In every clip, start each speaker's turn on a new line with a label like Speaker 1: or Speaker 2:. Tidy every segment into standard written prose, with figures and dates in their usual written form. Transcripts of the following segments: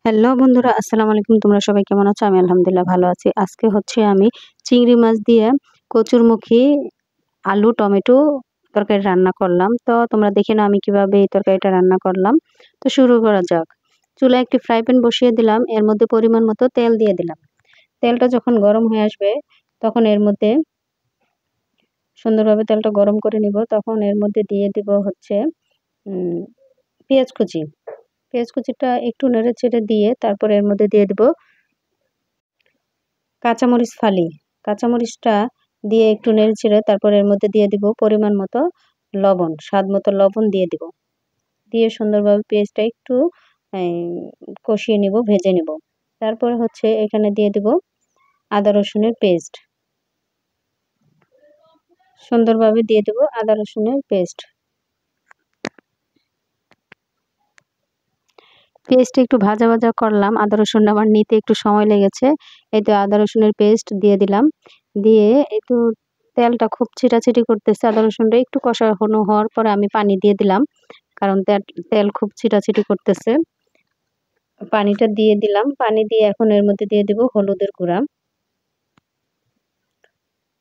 Speaker 1: Hello বন্ধুরা, আসসালামু আলাইকুম। তোমরা সবাই কেমন আছো? আমি আলহামদুলিল্লাহ ভালো আছি। আজকে হচ্ছে আমি চিংড়ি মাছ দিয়ে কচুরমুখী, আলু, টমেটো তরকারি রান্না করলাম। তো তোমরা দেখে নাও আমি কিভাবে এই তরকারিটা রান্না করলাম। তো শুরু করা যাক। চুলায় একটি ফ্রাই প্যান বসিয়ে দিলাম। এর মধ্যে পরিমাণ মতো তেল দিয়ে দিলাম। তেলটা যখন গরম হয়ে আসবে তখন এর মধ্যে সুন্দরভাবে তেলটা গরম করে নিব। তখন এর মধ্যে দিয়ে দিব হচ্ছে পেঁয়াজ কুচি। পেঁয়াজ কুচিটা একটু নেড়ে চেড়ে দিয়ে তারপর এর মধ্যে দিয়ে দেব কাঁচামরিচ ফালি। কাঁচামরিচটা দিয়ে একটু নেড়ে চেড়ে তারপর এর মধ্যে দিয়ে দিব পরিমাণ মতো লবণ, স্বাদ মতো লবণ দিয়ে দিব। দিয়ে সুন্দরভাবে পেঁয়াজটা একটু কষিয়ে নিব, ভেজে নিব। তারপরে হচ্ছে এখানে দিয়ে দিব আদা রসুনের পেস্ট। সুন্দরভাবে দিয়ে দেব আদা রসুনের পেস্ট। পেস্টটা একটু ভাজা ভাজা করলাম। আদা রসুনটা আমার নিতে একটু সময় লেগেছে। এই তো আদা রসুনের পেস্ট দিয়ে দিলাম। দিয়ে একটু তেলটা খুব ছিটাছিটি করতেছে। আদা রসুনটা একটু কষানো হওয়ার পরে আমি পানি দিয়ে দিলাম, কারণ তেল খুব ছিটাছিটি করতেছে। পানিটা দিয়ে দিলাম। পানি দিয়ে এখন এর মধ্যে দিয়ে দেব হলুদের গুঁড়া,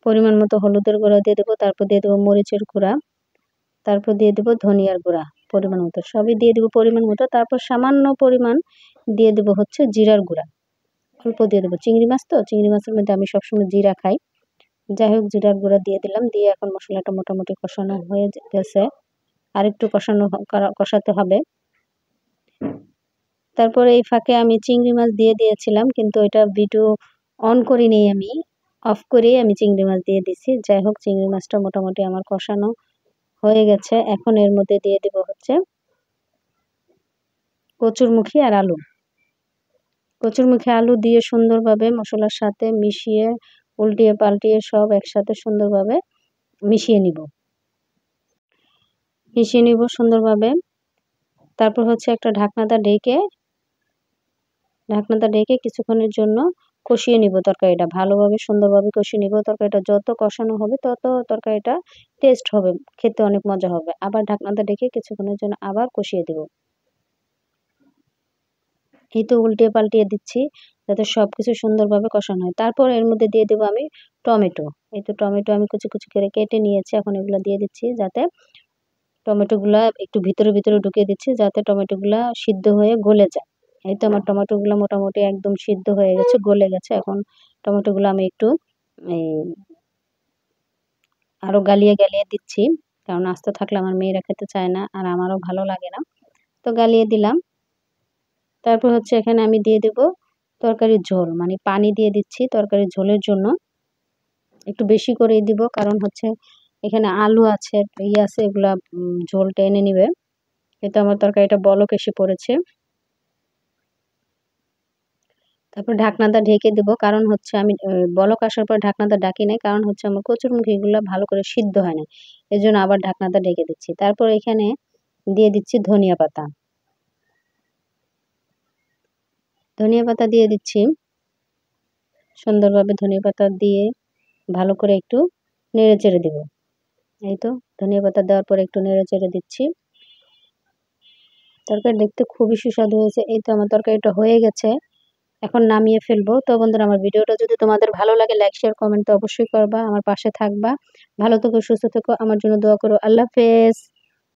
Speaker 1: পরিমাণ মতো হলুদের গুঁড়া দিয়ে দেবো। তারপর দিয়ে দেবো মরিচের গুঁড়া, তারপর দিয়ে দেবো ধনিয়ার গুঁড়া পরিমাণ মতো, সবই দিয়ে দেবো পরিমাণ মতো। তারপর সামান্য পরিমাণ দিয়ে দেবো হচ্ছে জিরার গুঁড়া, অল্প দিয়ে দেবো। চিংড়ি মাছ তো, চিংড়ি মাছের মধ্যে আমি সবসময় জিরা খাই। যাই হোক, জিরার গুঁড়া দিয়ে দিলাম। দিয়ে এখন মশলাটা মোটামুটি কষানো হয়ে গেছে, আর একটু কষাতে হবে। তারপরে এই ফাঁকে আমি চিংড়ি মাছ দিয়ে দিয়েছিলাম, কিন্তু এটা ভিডিও অন করিনি, আমি অফ করেই আমি চিংড়ি মাছ দিয়ে দিছি। যাই হোক, চিংড়ি মাছটা মোটামুটি আমার কষানো হয়ে গেছে। এখন এর মধ্যে দিয়ে দেব হচ্ছে কচুরমুখী আর আলু। কচুরমুখী আলু দিয়ে সুন্দরভাবে মশলার সাথে মিশিয়ে উল্টিয়ে পাল্টিয়ে সব একসাথে সুন্দরভাবে মিশিয়ে নিব সুন্দরভাবে। তারপর হচ্ছে একটা ঢাকনাটা ঢেকে কিছুক্ষণের জন্য কষিয়ে নিব। তরকারিটা ভালোভাবে সুন্দরভাবে কষিয়ে নিব। তরকারিটা যত কষানো হবে তত তরকারিটা টেস্ট হবে, খেতে অনেক মজা হবে। আবার ঢাকনাটা ঢেকে কিছুক্ষণের জন্য আবার কষিয়ে দেব। এই তো উল্টিয়ে পাল্টিয়ে দিচ্ছি যাতে সবকিছু সুন্দরভাবে কষানো হয়। তারপর এর মধ্যে দিয়ে দেবো আমি টমেটো। এই তো টমেটো আমি কুচি কুচি করে কেটে নিয়েছি। এখন এগুলো দিয়ে দিচ্ছি, যাতে টমেটোগুলা একটু ভিতরে ভিতরে ঢুকিয়ে দিচ্ছি, যাতে টমেটোগুলা সিদ্ধ হয়ে গলে যায়। এই তো আমার টমেটোগুলো মোটামুটি একদম সিদ্ধ হয়ে গেছে, গলে গেছে। এখন টমেটোগুলো আমি একটু আরো গালিয়ে গালিয়ে দিচ্ছি, কারণ আস্ত থাকলে আমার মেয়েরা খেতে চায় না, আর আমারও ভালো লাগে না। তো গালিয়ে দিলাম। তারপর হচ্ছে এখানে আমি দিয়ে দেব তরকারির ঝোল, মানে পানি দিয়ে দিচ্ছি তরকারির ঝোলের জন্য। একটু বেশি করেই দিব, কারণ হচ্ছে এখানে আলু আছে, আছে, এগুলা ঝোল টেনে নিবে। কিন্তু আমার তরকারিটা বলক এসে পড়েছে। তারপর ঢাকনাটা ঢেকে দেব, কারণ হচ্ছে আমি বলক আসার পর ঢাকনাটা ডাকি নাই, কারণ হচ্ছে আমার কচুরমুখীগুলো ভালো করে সিদ্ধ হয় না, এই জন্য আবার ঢাকনাটা ঢেকে দিচ্ছি। তারপর এখানে দিয়ে দিচ্ছি ধনিয়া পাতা। ধনিয়া পাতা দিয়ে দিচ্ছি সুন্দরভাবে। ধনিয়া পাতা দিয়ে ভালো করে একটু নেড়ে চেড়ে দেব। এই তো ধনিয়া পাতা দেওয়ার পর একটু নেড়ে চেড়ে দিচ্ছি। তরকারি দেখতে খুবই সুস্বাদু হয়েছে। এই তো আমার তরকারিটা হয়ে গেছে, এখন নামিয়ে ফেলবো। তো বন্ধুরা, আমার ভিডিওটা যদি তোমাদের ভালো লাগে, লাইক শেয়ার কমেন্ট তো অবশ্যই করবা, আমার পাশে থাকবা। ভালো থেকো, সুস্থ থেকো, আমার জন্য দোয়া করো। আল্লাহ হাফেজ।